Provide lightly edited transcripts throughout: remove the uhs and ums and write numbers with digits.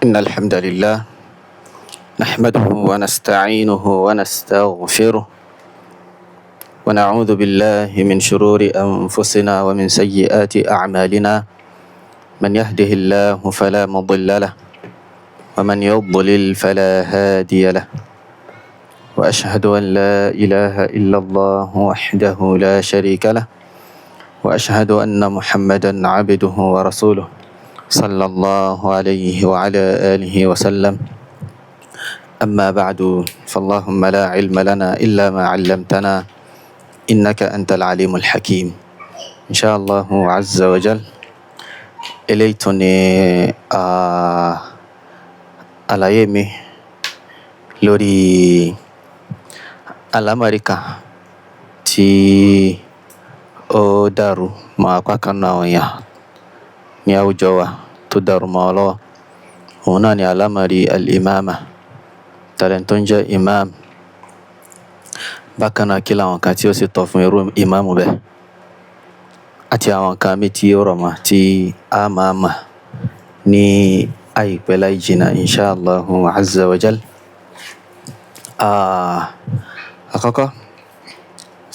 إن الحمد لله نحمده ونستعينه ونستغفره ونعوذ بالله من شرور أنفسنا ومن سيئات أعمالنا من يهده الله فلا مضل له ومن يضلل فلا هادي له وأشهد أن لا إله إلا الله وحده لا شريك له وأشهد أن محمدا عبده ورسوله صلى الله عليه وعلى آله وسلم أما بعد فاللهم لا علم لنا إلا ما علمتنا إنك أنت العليم الحكيم إن شاء الله عز وجل إليتني àlàyé mi lórí àlámọ̀rí kan tí ó dàrú mọ́ apá kan nínú àwọn èèyàn ní àwùjọ wa tó dàrú mọ́ wọn lọ́wọ́. Òun náà ni àlámọ̀rí al-imama, tàlẹ́ tó ń jẹ́ imam, bákan náà kí làwọn kan tí ó sì tọ́ fún irú ìmáàmù bẹ́ẹ̀ àti àwọn kan mi tí ó rọ̀ mọ́ tí a máa mà ní àìpẹ́ láì jìnnà insha Allahu azza wa jal. Àkọ́kọ́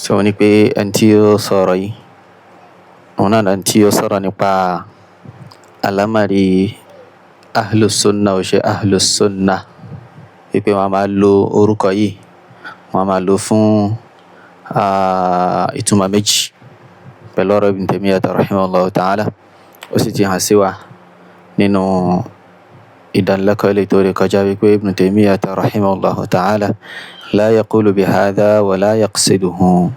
sọ ní pé ẹni tí ó sọ̀rọ̀ yìí òun náà ẹni tí ó sọ̀rọ̀ nípa àlámọ̀rí ahlus sunnah ò ṣe ahlus sunnah, wípé wọ́n máa lo orúkọ yìí, wọ́n máa lò fún ìtumọ̀ méjì pẹ̀lú ọ̀rọ̀ Ibn Taymiyyah rahimahullahu ta'ala. Ó sì ti hàn sí wa nínú ìdánilẹ́kọ̀ọ́ ilé tó rí kọjá wípé Ibn Taymiyyah rahimahullahu ta'ala la yaqulu bihadha wa la yaqsiduhu.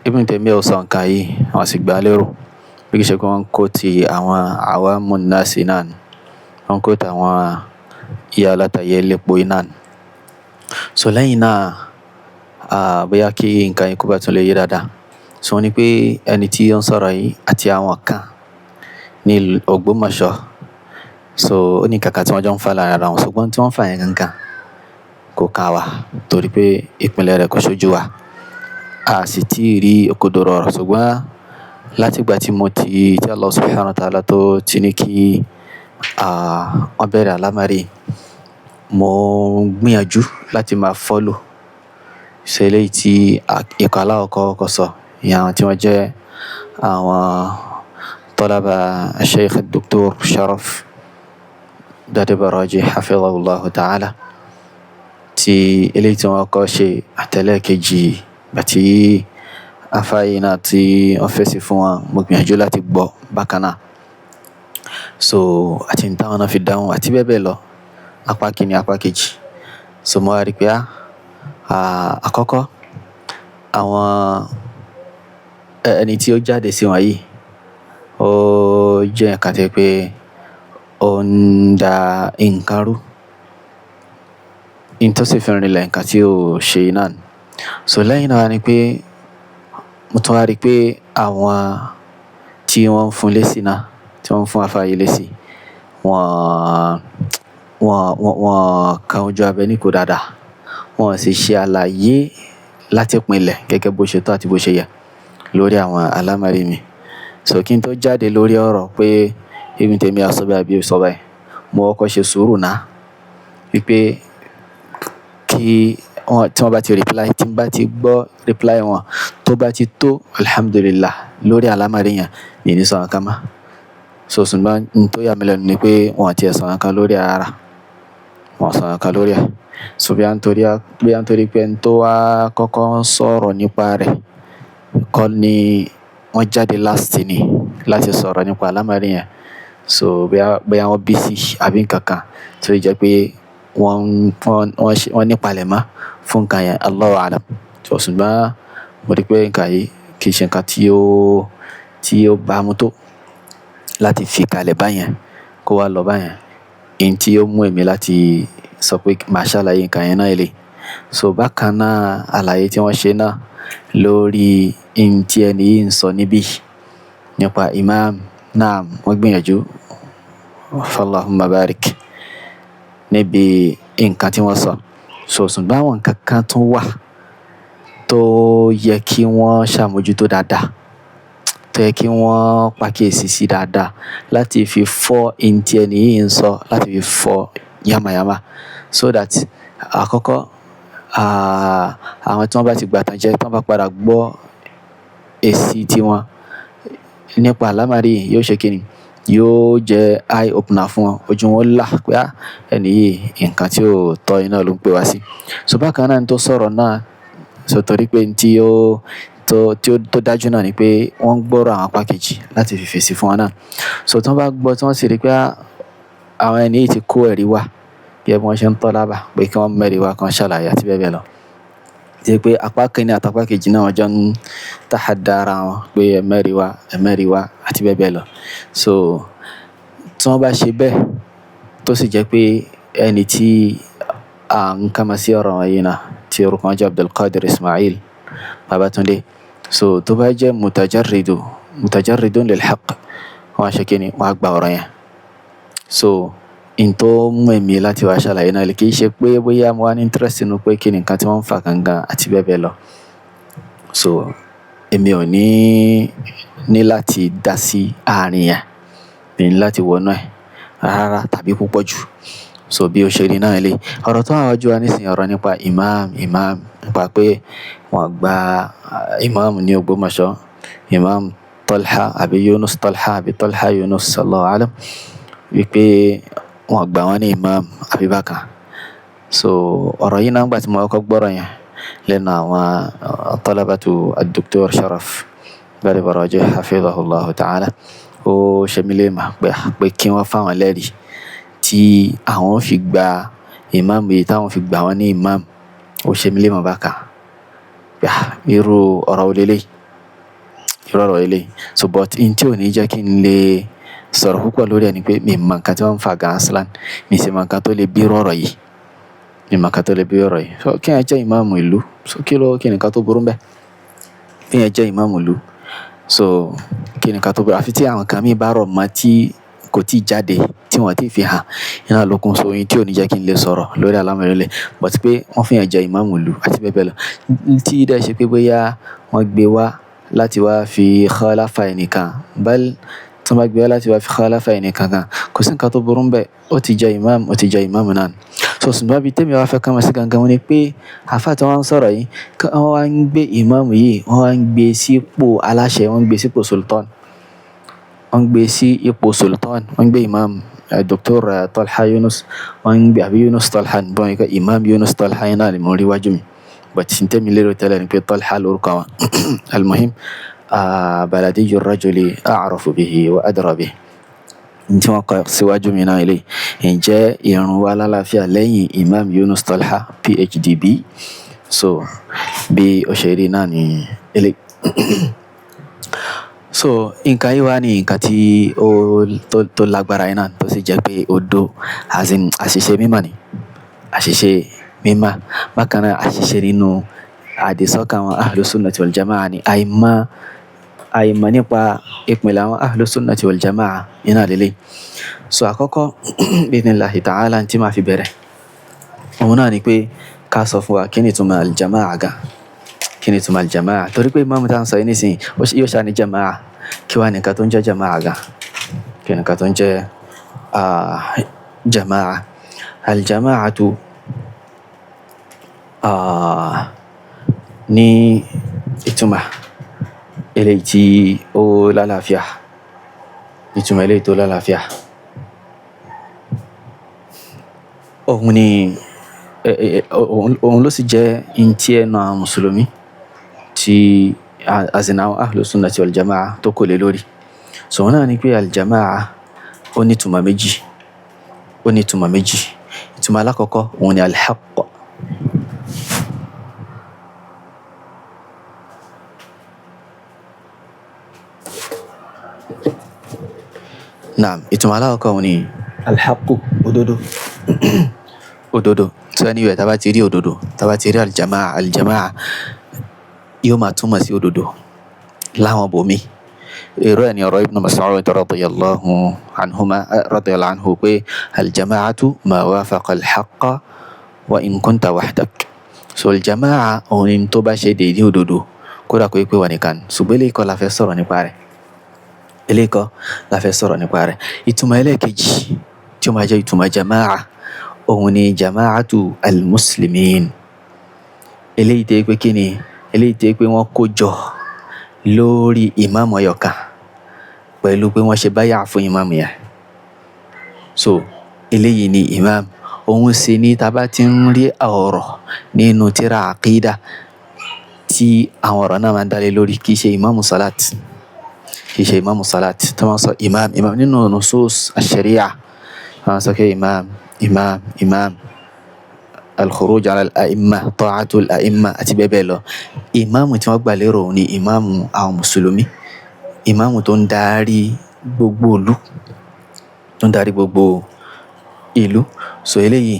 Ibn Taymiyyah ó sọ nǹkan yìí wọ́n sì gbà lérò bí kì í ṣe pé wọ́n kó ti àwọn awamun nasi náà ni, wọ́n kó ti àwọn ìyá alátayé lépo iná ni. So lẹ́yìn náà bóyá kí nǹkan yìí kó bá tún lè yé dáadáa. So ní pé ẹni tí ó ń sọ̀rọ̀ yìí àti àwọn kan ní Ògbómọ̀ṣọ́, so ó ní kàkà tí wọ́n jọ ń fà lára ara wọn, ṣùgbọ́n tí wọ́n fà yẹn gangan kò kàn wá torí pé ìpínlẹ̀ rẹ̀ kò ṣojú wa, a sì tí ì rí òkodoro ọ̀rọ̀. Ṣùgbọ́n látìgbà tí Allah subhanahu wa ta'ala tó ti ní kí wọ́n bẹ̀rẹ̀ àlámọ̀rí, mo gbìyànjú láti máa follow ṣe eléyìí tí ikọ̀ aláwọ̀kọ́ sọ, ìyẹn àwọn tí wọ́n jẹ́ àwọn tọ́lábà Sheikh Dr. Sharaf Dadebaraji hafidhahullahu ta'ala, tí eléyìí tí wọ́n kọ́ ṣe àtẹ̀lẹ́kejì àti afáyí náà tí wọ́n fèsì fún wọn, mo gbìyànjú láti gbọ́ bákan náà. So àti ní táwọn náà fi dáhùn àti bẹ́ẹ̀ bẹ́ẹ̀ lọ, apá kìíní apá kejì. So mo wá rí pé àkọ́kọ́ àwọn ẹni tí ó jáde sí wọn yìí ó jẹ́ nǹkan tí pé ó ń da nǹkan rú, ní tó sì fi rinlẹ̀ nǹkan tí ó ṣe náà ni. So lẹ́yìn náà ni pé mo tún wá rí pé àwọn tí wọ́n ń fún lésì náà, tí wọ́n ń fún afáyí lésì, wọ́n kan ojú abẹ ní kò dáadáa, wọ́n sì ṣe àlàyé láti pinlẹ̀ gẹ́gẹ́ bó ṣe tọ́ àti bó ṣe yẹ lórí àwọn àlámọ̀rí mi. So kí n tó jáde lórí ọ̀rọ̀ pé Ibn Taymiyyah sọ báyìí àbí sọ báyìí, mo kọ́kọ́ ṣe sùúrù náà wípé tí wọ́n bá ti reply, tí n bá ti gbọ́ reply wọn tó bá ti tó alhamdulillah lórí àlámọ̀rí yẹn, mi ní sọ nǹkan mọ́. So ṣùgbọ́n n tó yà mí lẹ́nu ni pé wọ́n ti sọ nǹkan lórí ara, wọ́n sọ nǹkan lórí ẹ̀. So bí a ń torí pé n tó wá kọ́kọ́ sọ̀rọ̀ nípa rẹ̀ kọ́ ni wọ́n jáde last ni láti sọ̀rọ̀ nípa àlámọ̀rí yẹn. So bóyá wọ́n busy àbí nǹkan kan tí ó jẹ́ pé wọ́n ní palẹ̀mọ́ fún nǹkan yẹn, Allahu a'lam. So ṣùgbọ́n mo rí pé nǹkan yìí kì í ṣe nǹkan tí ó bá mú tó láti fi kalẹ̀ báyẹn kó wá lọ báyẹn. Èyí tí ó mú èmi láti sọ pé màá ṣàlàyé nǹkan yẹn náà lè. So bákan náà àlàyé tí wọ́n ṣe náà lórí ohun tí ẹni yìí ń sọ níbí nípa imam náà, wọ́n gbìyànjú fallahumma barik níbi nǹkan tí wọ́n sọ. So ṣùgbọ́n àwọn nǹkan kan tún wà tó yẹ kí wọ́n ṣàmójútó dáadáa tó yẹ kí wọ́n pàkíyèsí sí dáadáa láti fi fọ́ ntí ẹni yìí ń sọ, láti fi fọ́ yamayama, so that àkọ́kọ́ àwọn tí wọ́n bá ti gbàtàn jẹ́ tí wọ́n bá padà gbọ́ èsì tiwọn nípa àlámọ̀rí yìí, yóò ṣe kíni, yóò jẹ́ eye opener fún wọn, ojú wọn là pé ẹni yìí nǹkan tí ò tọ́ iná ló ń pè wá sí. So bákan náà ní tó sọ̀rọ̀ náà, so torí pé tí ó tó dájú náà ni pé wọ́n gbọ́rọ̀ àwọn apá kejì láti fi fèsì fún wọn náà. So tí wọ́n bá gbọ́ tí wọ́n sì rí pé àwọn ẹni yìí ti kó ẹ̀rí wá bí wọ́n ṣe ń tọ́ lábà pé kí wọ́n mẹ́rin wá kan ṣàlàyé àti bẹ́ẹ̀ bẹ́ẹ̀ lọ. Ṣé pé apá kìíní àti apá kejì náà wọ́n jọ ń tàhádà ara wọn pé ẹ mẹ́rin wá àti bẹ́ẹ̀ bẹ́ẹ̀ lọ. So tí wọ́n bá ṣe bẹ́ẹ̀ tó sì jẹ́ pé ẹni tí à ń kàmá sí ọ̀rọ̀ wọn yìí náà tí orúkọ wọn jẹ́ Abdulkadir Ismail Babatunde, so tó bá jẹ́ mutajarridun lil haqq, wọ́n á ṣe kíni, wọ́n á gba ọ̀rọ̀ yẹn. So in tó mú èmi láti wá ṣàlàyé náà kì í ṣe pé bóyá mo wá ní interest nínú pé kí ni nǹkan tí wọ́n ń fà gangan àti bẹ́ẹ̀ bẹ́ẹ̀ lọ. So èmi ò ní láti dá sí àárín yẹn, mi ní láti wọnú ẹ̀ rárá tàbí púpọ̀ jù. So bí ó ṣe rí náà lé ọ̀rọ̀ tó wà wájú wa nísìnyí, ọ̀rọ̀ nípa imam nípa pé wọ́n gba imam ní Ògbómọ̀ṣọ́, imam Talha àbí Yunus Talha àbí Talha Yunus sallallahu alam, wípé wọ́n gbà wọ́n ní imam àbí bákan. So ọ̀rọ̀ yìí náà gbà tí mo kọ́kọ́ gbọ́rọ̀ yẹn lẹ́nu àwọn talabatu ad-Dr. Sharaf Bari hafidhahullahu ta'ala, ó ṣe mí lè mà pé kí wọ́n fáwọn lẹ́rìí tí àwọn fi gba imam yìí, táwọn fi gbà wọ́n ní imam. Ó ṣe mí lè mà bákan irú ọ̀rọ̀ ilé. So but in tí ò ní jẹ́ kí n lè sọ̀rọ̀ púpọ̀ lórí ẹni pé mi mọ̀ nǹkan tí wọ́n ń fa gan aslan, mi sì mọ̀ nǹkan tó lè bí ọ̀rọ̀ yìí, so kí ẹ jẹ́ ìmáàmù ìlú, so kí ni nǹkan tó burú bẹ́ẹ̀, kí ẹ jẹ́ ìmáàmù ìlú, so kí ni nǹkan tó burú, àfi tí àwọn kan mi bá rọ̀ mọ́ tí kò tí jáde tí wọ́n ti fi hàn iná lókun, so yín tí ò ní jẹ́ kí n lè sọ̀rọ̀ lórí àlámọ̀rí, but pé wọ́n fi hàn jẹ́ ìmáàmù ìlú àti bẹ́ẹ̀ bẹ́ẹ̀ lọ, tí dẹ́ ṣe pé bóyá wọ́n gbé wá láti wá fi khalafa ẹnìkan, bal tí wọ́n bá gbé wá láti wá fi khalafa ẹnìkan kan, kò sí nǹkan tó burú bẹ́ẹ̀, ó ti jẹ́ ìmáàmù náà. So ṣùgbọ́n bí tèmi wá fẹ́ kàn wọ́n sí gangan wọn ni pé àfáà tí wọ́n ń sọ̀rọ̀ yìí, wọ́n wá ń gbé ìmáàmù yìí, wọ́n wá ń gbé sípò aláṣẹ, wọ́n ń gbé sípò sultan, wọ́n ń gbé ìmáàmù Dr. Talha Yunus, wọ́n ń gbé àbí Yunus Talha bọ́n yìí, ìmáàmù Yunus Talha yìí náà ni mo rí wájú mi, but tí tèmi lérò tẹ́lẹ̀ ni pé Talha lórúkọ wọn. Al-muhim baladiyyu rajuli a'rafu bihi wa adra bihi, tí wọ́n kọ síwájú mi náà ilé, ǹjẹ́ ìrun wa lálàáfíà lẹ́yìn imam Yunus Talha PhD B. So bí ó ṣe rí náà ni ilé. So nǹkan yìí wá ní nǹkan tí tó lágbára yìí náà, tó sì jẹ́ pé odò àṣìṣe mímọ́ bákan náà, àṣìṣe nínú àdìsọ́kàn àwọn Ahlus Sunnati wal Jama'ah ni àìmọ̀ nípa ìpìlẹ̀ àwọn Ahlus Sunnati wal Jama'ah iná lélẹ̀. So àkọ́kọ́ bi'idhnillahi ta'ala tí máa fi bẹ̀rẹ̀ òun náà ni pé ká sọ fún wa kí ni ìtumọ̀ al-Jama'ah gan, kí ni ìtumọ̀ al-Jama'ah, torí pé imam tá ń sọ yìí nísìnyí yóò ṣá ní Jama'ah, kí wá nìkan tó ń jẹ́ Jama'ah gan, kí nìkan tó ń jẹ́ Jama'ah. Al-Jama'atu ní ìtumọ̀ eléyìí tí ó lálàáfíà, òun ló sì jẹ́ ntí ẹnu àwọn mùsùlùmí tí àzìnà àwọn Ahlus Sunnati wal Jama'ah tó kò lè lórí. So òun náà ni pé al-Jama'ah ó ní ìtumọ̀ méjì, ìtumọ̀ alákọ̀ọ́kọ́ òun ni al-haqq. Naam, ìtumọ̀ alákọ̀ọ́kọ́ òun ni al-haqqu, òdodo. So anyway, tá bá ti rí òdodo, tá bá ti rí al-Jama'ah yóò máa túmọ̀ sí òdodo láwọn bòmí. Irú ẹni ọ̀rọ̀ Ibn Mas'ud radiyallahu anhu pé al-Jama'atu ma wafaqa al-haqqa wa in kunta wahdak. So al-Jama'ah òun ni tó bá ṣe déédéé òdodo kódà kó pé wà nìkan, ṣùgbọ́n eléyìí kọ́ la fẹ́ sọ̀rọ̀ nípa rẹ̀. eléyìí kọ́ la fẹ́ sọ̀rọ̀ nípa rẹ̀. Ìtumọ̀ ẹlẹ́ẹ̀kejì tí ó máa jẹ́ ìtumọ̀ jama'a òun ni jama'atu al-muslimin. Eléyìí tẹ́ pé kí ni eléyìí tẹ́ pé wọ́n kó jọ lórí ìmáàmù ọ̀yọ̀kan pẹ̀lú pé wọ́n ṣe báyà fún ìmáàmù yẹn. So eléyìí ni imam. Òun sì ni tá bá ti ń rí ọ̀rọ̀ nínú tírà àkídà tí àwọn ọ̀rọ̀ náà máa ń dálé lórí kì í ṣe ìmáàmù salat, kì í ṣe ìmáàmù salat. Tí wọ́n sọ imam nínú nusus ash-sharia wọ́n sọ pé imam al-khuruj ala al-a'imma, ta'atu al-a'imma àti bẹ́ẹ̀ bẹ́ẹ̀ lọ. Ìmáàmù tí wọ́n gbà lérò ni ìmáàmù àwọn mùsùlùmí, ìmáàmù tó ń darí gbogbo ìlú, tó ń darí gbogbo ìlú. So eléyìí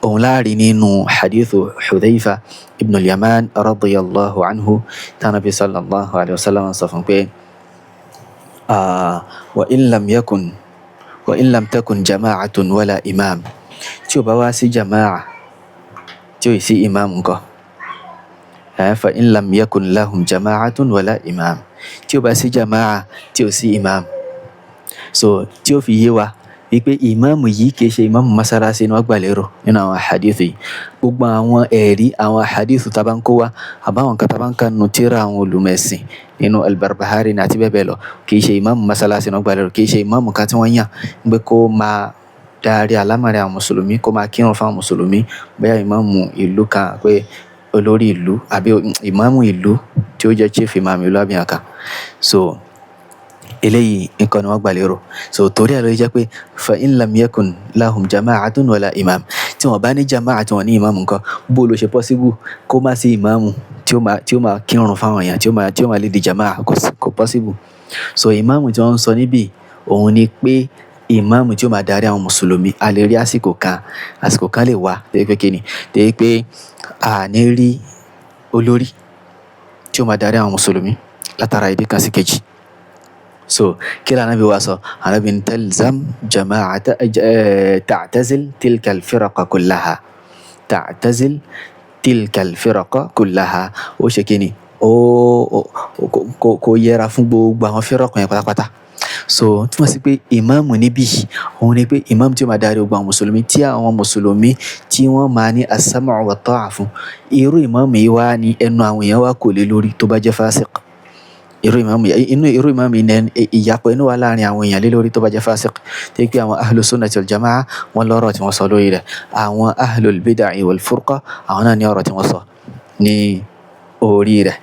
òun láàrin nínú hadithu Hudhayfa ibn al-Yaman radiyallahu anhu tí Ànábì sallallahu alayhi wa sallam sọ fún pé wa in lam takun jama'atun wala imam, tí ó bá wá sí jama'a tí ó sí imam ńkọ́, fa in lam yakun lahum jama'atun wala imam, tí ó bá sí jama'a tí ó sí imam. So tí ó fi yé wa wípé ìmáàmù yìí kìí ṣe ìmáàmù masalasi ní wọ́n gbà lérò nínú àwọn hadithu yìí. Gbogbo àwọn ẹ̀rí àwọn hadithu tá bá ń kó wa àbáwọn kan tá bá ń ka nínú tírà àwọn olùmẹ̀sìn nínú al-Barbahari àti bẹ́ẹ̀ bẹ́ẹ̀ lọ, kìí ṣe ìmáàmù masalasi ní wọ́n gbà lérò, kìí ṣe ìmáàmù kan tí wọ́n yàn pé kó máa darí alámọ̀rí àwọn mùsùlùmí, kó máa kírun fún àwọn mùsùlùmí, bóyá ìmáàmù ìlú kan pé olórí ìlú àbí ìmáàmù ìlú tí ó jẹ́ chief imam ìlú àbí àkà. So eléyìí nǹkan ni wọ́n gbà lérò. So torí ẹ̀ ló jẹ́ pé fa in lam yakun lahum jama'atun wala imam, tí wọ́n bá ní jama'a tí wọ́n ní imam nǹkan, bó ló ṣe possible kó má sí imamu tí ó máa kírun fáwọn èèyàn, tí ó máa lead jama'a, kò possible. So imamu tí wọ́n ń sọ níbí òun ni pé imamu tí ó máa darí àwọn mùsùlùmí. A lè rí àsìkò kan lè wá tẹ́ pé kíni tẹ́ pé a ní rí olórí tí ó máa darí àwọn mùsùlùmí látara ìdí kan sí kejì. So kí la Ànábì wa sọ? Ànábì ní talzam jama'ata ta'tazil tilka al-firaqa kullaha, ta'tazil tilka al-firaqa kullaha. Ó ṣe kíni kó yẹra fún gbogbo àwọn fírọ̀kù yẹn pátápátá. So túmọ̀ sí pé ìmáàmù níbí òun ni pé ìmáàmù tí ó máa darí gbogbo àwọn mùsùlùmí, tí àwọn mùsùlùmí tí wọ́n máa ní as-sam'u wa ta'a fún. Irú ìmáàmù yìí wá ní ẹnu àwọn èèyàn wá kò lè lórí tó bá jẹ́ fásik. Irú ìmáàmù yìí ní ìyapọ̀ inú wa láàrin àwọn èèyàn lé lórí tó bá jẹ́ fásik. Tí pé àwọn ahlu sunnati wal jama'a wọ́n lọ́rọ̀ tí wọ́n sọ lórí rẹ̀, àwọn ahlul bid'ah wal furqa àwọn náà ní ọ̀rọ̀ tí wọ́n sọ ní orí rẹ̀.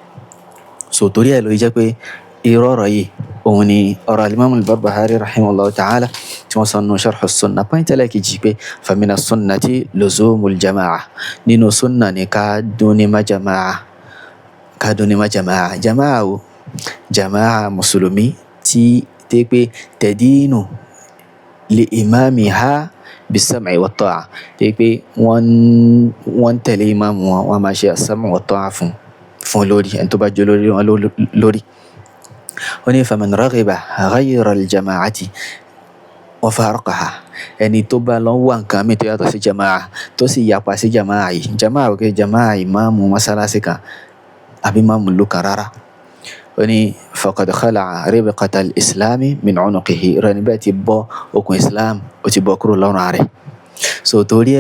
So torí ẹ̀ ló jẹ́ pé irú ọ̀rọ̀ yìí òun ni ọ̀rọ̀ al-Imam al-Barbahari rahimahullahu ta'ala tí wọ́n sọ nínú sharh as-sunnah. Point ẹlẹ́ẹ̀kejì pé fa mina sunnati luzumul jama'a, nínú sunna ni ká dún ní má jama'a. Jama'a wo? Jama'a mùsùlùmí tí tẹ́ pé tadinu li imamiha bis-sam'i wa ta'a, tẹ́ pé wọ́n tẹ̀lé imamu wọn, wọ́n máa ṣe as-sam'u wa ta'a fún lórí ẹni tó bá jẹ́ lórí wọn lórí. Ó ní faman raghiba ghayra al-jama'ati wa faraqaha, ẹni tó bá lọ wá nǹkan mi tó yàtọ̀ sí jama'a tó sì yapa sí jama'a yìí, jama'a òkè jama'a ìmáàmù masalasi kan àbí ìmáàmù ìlú kan rárá. Ó ní faqad khala'a ribqata al-islami min 'unuqihi, rẹ̀ níbẹ̀ ti bọ́ okùn islam, ó ti bọ́ kúrò lọ́rùn rẹ̀. So torí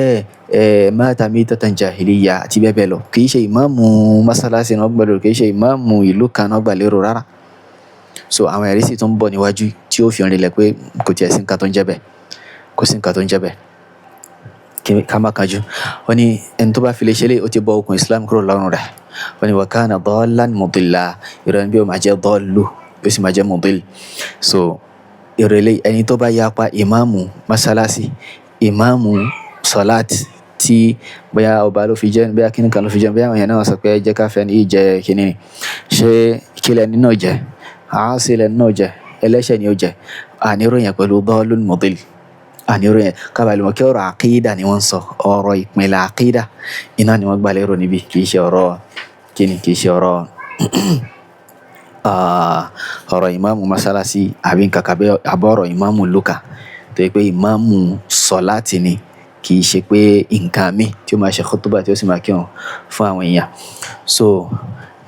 ẹ̀ mata mitatan jahiliya àti bẹ́ẹ̀ bẹ́ẹ̀ lọ, kì í ṣe ìmáàmù masalasi náà gbà lérò, kì í ṣe ìmáàmù ìlú kan náà gbà lérò rárá. So àwọn ẹ̀rí sì tún bọ̀ níwájú tí ó fi rinlẹ̀ pé kò tiẹ̀ sí nǹkan tó ń jẹ́ bẹ́ẹ̀, kò sí nǹkan tó ń jẹ́ bẹ́ẹ̀. Ká má kánjú. Ó ní ẹni tó bá fi lè ṣe léyìí ó ti bọ́ okùn islam kúrò lọ́rùn rẹ̀. Ó ní wa kana dallan mudilla, ìrọ̀lẹ́ bí ó máa jẹ́ dallu bí ó sì máa jẹ́ mudill. So ìrọ̀lẹ́ ẹni tó bá yapa ìmáàmù masalasi, ìmáàmù salat tí bóyá ọba ló fi jẹ́, bóyá kíní kan ló fi jẹ́, bóyá àwọn èèyàn náà sọ pé jẹ́ ká fẹ́ ní ìjẹ́ kíní ni, ṣé kílẹ̀ nínú jẹ́ àásìlẹ̀ náà jẹ́ ẹlẹ́ṣẹ̀ ni ó jẹ́. Àníròyìn pẹ̀lú dallun mudill, àníròyìn kábàlì mọ̀ kí ọ̀rọ̀ àkídà ni wọ́n sọ, ọ̀rọ̀ ìpínlẹ̀ àkídà iná ni wọ́n gbà lérò níbi, kì í ṣe ọ̀rọ̀ kíni, kì í ṣe ọ̀rọ̀ ìmáàmù masalasi àbí nǹkan kan àbọ̀rọ̀ ìmáàmù lùkà tó yẹ pé ìmáàmù sọ̀láàtì ni, kì í ṣe pé nǹkan mi tí ó máa ṣe khutuba tí ó sì máa kírun fún àwọn èèyàn. So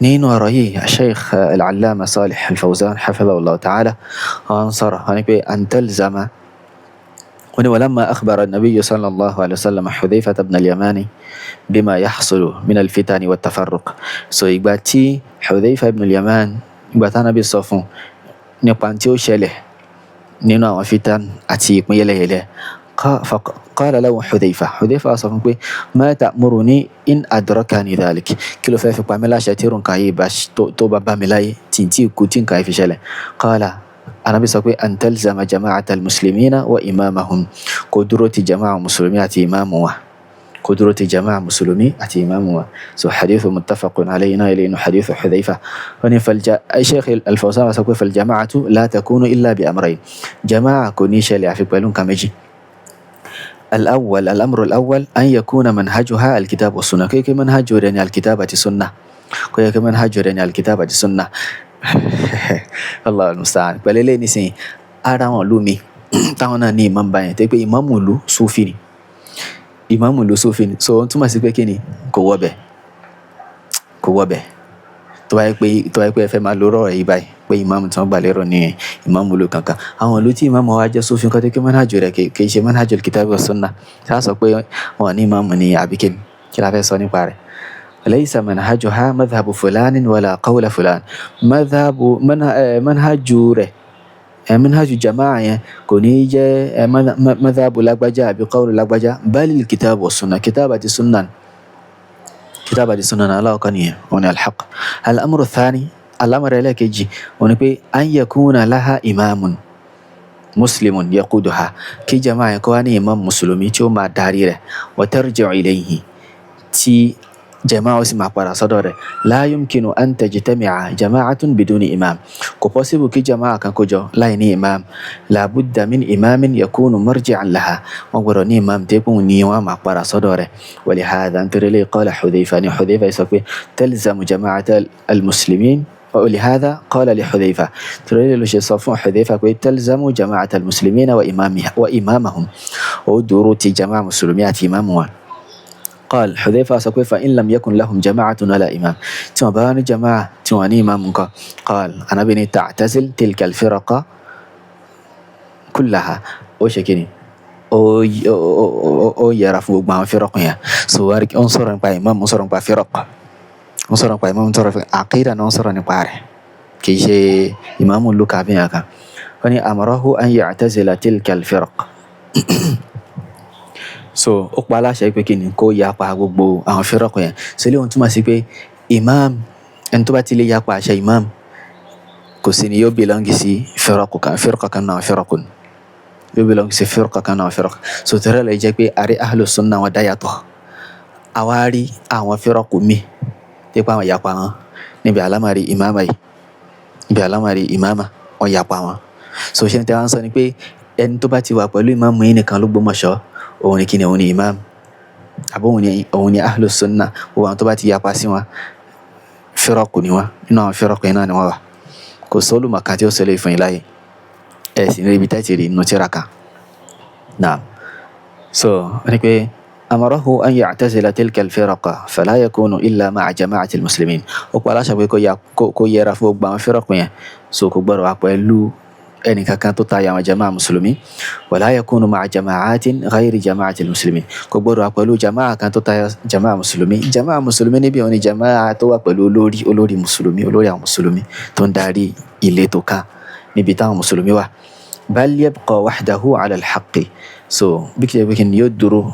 nínú ọ̀rọ̀ yìí Sheikh al-Allama Salih al-Fawzan hafidhahullah ta'ala wọ́n sọ̀rọ̀ wọ́n ní pé an talzama wọ́n ní walamma akhbara an-nabiyyu sallallahu alayhi wa sallam Hudhayfah ibn al-Yamani bima yahsulu min al-fitani wa at-tafarruq. So ìgbà tí Hudhayfah ibn al-Yaman ìgbà tí Ànábì sọ fún nípa tí ó ṣẹlẹ̀ nínú àwọn fitan àti ìpín yẹlẹyẹlẹ qala lahu Hudhayfah sọ fún pé ma ta'muruni in adrakani dhalik, kí ló fẹ́ fi pa mí láṣẹ tí nǹkan yìí tó bá bá mi láyé tí kú tí nǹkan yìí fi ṣẹlẹ̀. Qala Ànábì sọ pé an talzama jama'ata al-muslimina wa imamahum, kó dúró ti jama'a mùsùlùmí àti ìmáàmù wa, kó dúró ti jama'a mùsùlùmí àti ìmáàmù wa. So hadithu muttafaqun alayhi náà ilé inú hadithu Hudhayfah. wọ́n ní Sheikh al-Fawzan sọ pé fal jama'atu la takunu illa bi amrayn, jama'a kò ní ṣẹlẹ̀ àfi pẹ̀lú nǹkan méjì. الأمر الأول أن يكون منهجها الكتاب والسنة، كي منهج رني الكتابة السنة، كي منهج رني الكتابة السنة. الله المستعان. بللي نسي أرام لومي تاونا ني مباين تبي إمام لو صوفي، إمام لو صوفي. so أنتم masih begini كوابه tó bá yẹ pé ẹ fẹ́ máa lórọ̀ yìí báyìí pé ìmáàmù tí wọ́n gbà lérò ní ìmáàmù ló kankan, àwọn ìlú tí ìmáàmù wa jẹ́ sófin kan tó kí manhaj rẹ̀ kì í ṣe manhaj al-kitab wa sunnah, ṣáà sọ pé wọn ní ìmáàmù ní àbíkẹ́ kí la fẹ́ sọ nípa rẹ̀. laysa manhajuha madhhabu fulanin wala qawla fulan, manhaju rẹ̀ manhaju jama'a yẹn kò ní jẹ́ madhhabu lágbájá àbí qawlu lágbájá, bal al-kitab wa sunnah, kitab àti sunnah كتابة السنة الله كنيه وني الحق. الأمر الثاني الأمر لك يجي ونبي أن يكون لها إمام مسلم يقودها، كي جماعة كواني إمام مسلمي تو ما داريره وترجع إليه تي جماعة اسمها para صدره. لا يمكن أن تجتمع جماعة بدون إمام، كوبوسيبو كي جماعة كان كوجو لا يني إمام، لابد من إمام يكون مرجعا لها، وغرني إمام تكون نيوا مع para صدره. ولهذا أنت لي قال حذيفة يسوي تلزم جماعة المسلمين، ولهذا قال لحذيفة ترى له شيء صفوا حذيفة تلزم جماعة المسلمين وإمامهم، ودروت جماعة مسلميات إمامها. قال حذيفة سكوي فإن لم يكن لهم جماعة ولا إمام، ثم بان جماعة تواني إمامك. قال أنا بني تعتزل تلك الفرقة كلها وشكني أو يعرفوا ما فرقها. سوارك أنصر نبى إمام، أنصر نبى فرقة، أنصر نبى إمام، أنصر عقيدة، أنصر نبى كي شيء إمام لوكا بينك. فني أمره أن يعتزل تلك الفرق. So ó pa aláṣẹ pé kí ni kó yapa gbogbo àwọn fírọ̀kù yẹn. So ilé ohun túmọ̀ sí pé imam, ẹni tó bá ti lè yapa àṣẹ imam kò sí ni yóò belongi sí fírọ̀kù kan náà fírọ̀kù, yóò belongi sí fírọ̀kù kan náà fírọ̀kù. So tẹ́rẹ̀ lè jẹ́ pé àrí ahlu sunna wọn dá yàtọ̀, àwa rí àwọn fírọ̀kù mi tí pa àwọn yapa wọn níbi àlámàrí imama yìí, níbi àlámàrí imama wọn yapa wọn. So ṣe ń tẹ́ wá ń sọ ni pé ẹni tó bá ti wà pẹ̀lú imamu yìí nìkan ló gbọ́mọ̀ṣọ́, òun ni kíni, òun ni imam, àbí òun ni ahlu sunna. òun àwọn tó bá ti yapa sí wọn fírọ̀kù ni wọn, nínú àwọn fírọ̀kù yẹn náà ni wọn wà. kò sólù màkà tí ó ṣẹlẹ̀ ìfún ìláyé ẹ̀ sì ní ibi tẹ́tì rí inú tíra kan náà. So wọ́n ni pé amarahu an ya'tazila tilka al-firaqa fala yakunu illa ma'a jama'ati al-muslimin, ó pa aláṣẹ pé kó yẹra fún gbogbo àwọn fírọ̀kù yẹn. So kò gbọ́dọ̀ wà pẹ̀lú ẹni kankan tó tayọ àwọn jama'a musulumi, wala yakunu ma'a jama'atin ghayri jama'ati al-muslimin, kò gbọ́dọ̀ wà pẹ̀lú jama'a kan tó tayọ jama'a musulumi. Jama'a musulumi níbi òun ni jama'a tó wà pẹ̀lú olórí musulumi, olórí àwọn musulumi tó ń darí ìletò kan níbi táwọn musulumi wà. bal yabqa wahdahu ala al-haqqi. So bí kìí ṣe yóò dúró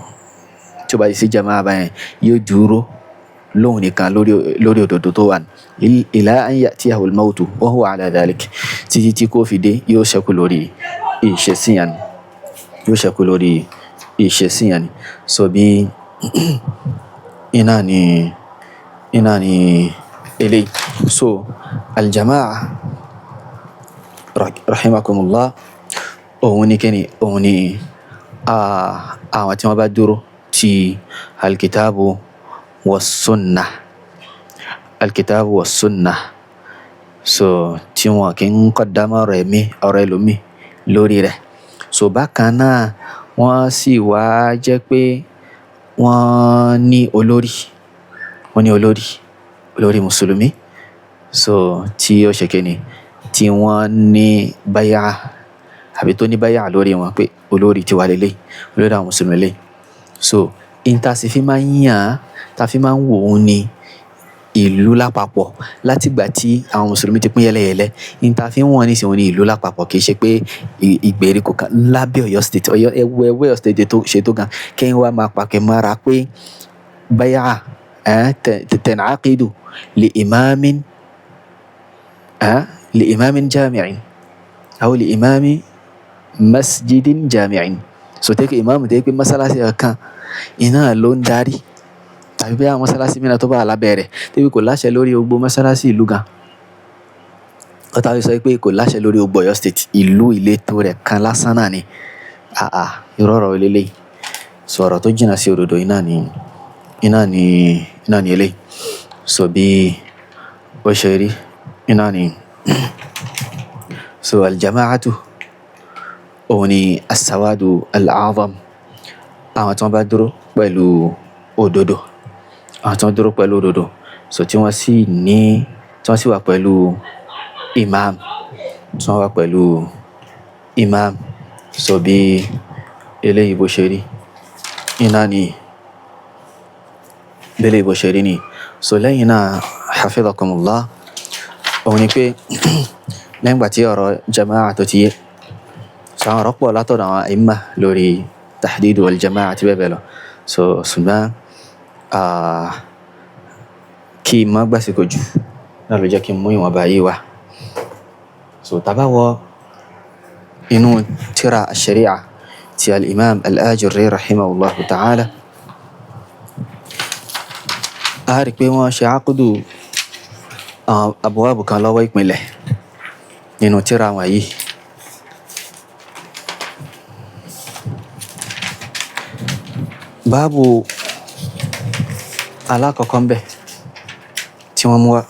tí ó bá sí jama'a báyẹn, yóò dúró lóhun nìkan lórí òdodo tó wà ila an ya'tiyahu al-mawtu wa huwa ala dhalik, títí tí kò fi dé yóò ṣẹ́kù lórí ìṣesíyàn, yóò ṣẹ́kù lórí ìṣesíyàn. So bí iná ni eléyìí. So al-jama'a rahimakumullah òun ni kíni, òun ni àwọn tí wọ́n bá dúró ti al-kitabu was-sunnah, al-kitabu was-sunnah. So tí wọn kì ń qaddama ọ̀rọ̀ ẹlòmí lórí rẹ̀. So bákan náà wọ́n sì wá jẹ́ pé wọ́n ní olórí mùsùlùmí so tí ó ṣe kíni tí wọ́n ní báyà àbí tó ní báyà lórí wọn pé olórí tiwa lélẹ̀ olórí àwọn mùsùlùmí lélẹ̀ so ìta sì fi máa ń yàn tá fi máa ń wò ó ní ìlú lápapọ̀ látìgbà tí àwọn mùsùlùmí ti pín yẹlẹyẹlẹ ìta fi ń wọ̀n nísìnyí ní ìlú lápapọ̀ kì í ṣe pé ìgbèríko kan lábẹ́ Ọ̀yọ́ state Ọ̀yọ́ state tó ṣe tó gan kẹ́yìn wá máa pàkẹ́ mọ́ra pé báyà tẹ̀nàákìdù li imamin jami'in aw li imami masjidin jami'in so tẹ́kẹ̀ ìmáàmù tẹ́kẹ̀ pé mọ́sálásí kan iná ló ń darí tàbí bí àwọn mọ́sálásí mìíràn tó bá lábẹ́ rẹ̀ tẹ́bí kò láṣẹ lórí gbogbo mọ́sálásí ìlú gan ọ̀tá fi sọ pé kò láṣẹ lórí gbogbo Ọ̀yọ́ state ìlú ìletò rẹ̀ kan lásán náà ni ìrọ̀rọ̀ eléyìí sọ̀rọ̀ tó jìnnà sí òdodo iná ni eléyìí so bí ó ṣe rí iná ni so aljamaatu òun ni asawadu al-azam àwọn tí wọ́n bá dúró pẹ̀lú òdodo àwọn tí wọ́n dúró pẹ̀lú òdodo so tí wọ́n sì wà pẹ̀lú imam tí wọ́n wà pẹ̀lú imam so bí eléyìí bó ṣe rí iná ni bẹ́lẹ̀ bó ṣe rí ni so lẹ́yìn náà hafidhakumullah òun ni pé lẹ́yìn gbà tí ọ̀rọ̀ jama'a tó ti yé so àwọn ọ̀rọ̀ pọ̀ látọ̀dọ̀ àwọn àìmà lórí tahdidu wal jama'a àti bẹ́ẹ̀ bẹ́ẹ̀ lọ so ṣùgbọ́n kí n má gbàsíkò jù náà ló jẹ́ kí n mú ìwọ̀nba yìí wá so tá bá wọ inú tírà ash-shari'a ti al-imam al-ajurri rahimahullahu ta'ala a rí pé wọ́n ṣe àkúdù abwaab kan lọ́wọ́ ìpínlẹ̀ nínú tírà wọn yìí báàbù alákọ̀ọ́kọ́ ń bẹ tí wọ́n mú wá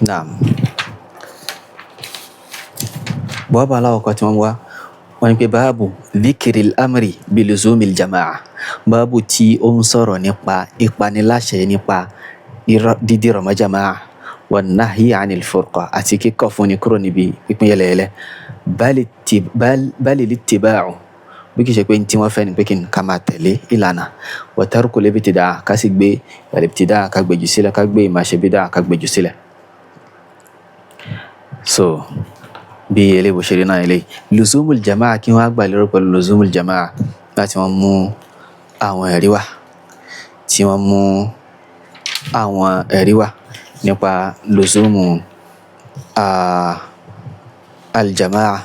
naam báàbù alákọ̀ọ́kọ́ tí wọ́n mú wá wọ́n ní pé báàbù dhikiril amri biluzumil jama'a báàbù tí ó ń sọ̀rọ̀ nípa ìpaniláṣẹ nípa dídìrọ̀ mọ́ jama'a wan nahyi anil furqa àti kíkọ̀ fún ni kúrò níbi pípín yẹlẹyẹlẹ bal littiba'u bí kì í ṣe pé tí wọ́n fẹ́ ni pé kí n ká máa tẹ̀lé ìlànà wa tarkul ibtidaa ká sì gbé ibtidaa ká gbèjù sílẹ̀ ká gbé ìmáṣe bídà ká gbèjù sílẹ̀ so bí eléyìí bó ṣe rí náà eléyìí luzumul jama'a kí wọ́n á gbà lérò pẹ̀lú luzumul jama'a láti wọ́n mú àwọn ẹ̀rí wá tí wọ́n mú àwọn ẹ̀rí wá nípa luzumu aljama'a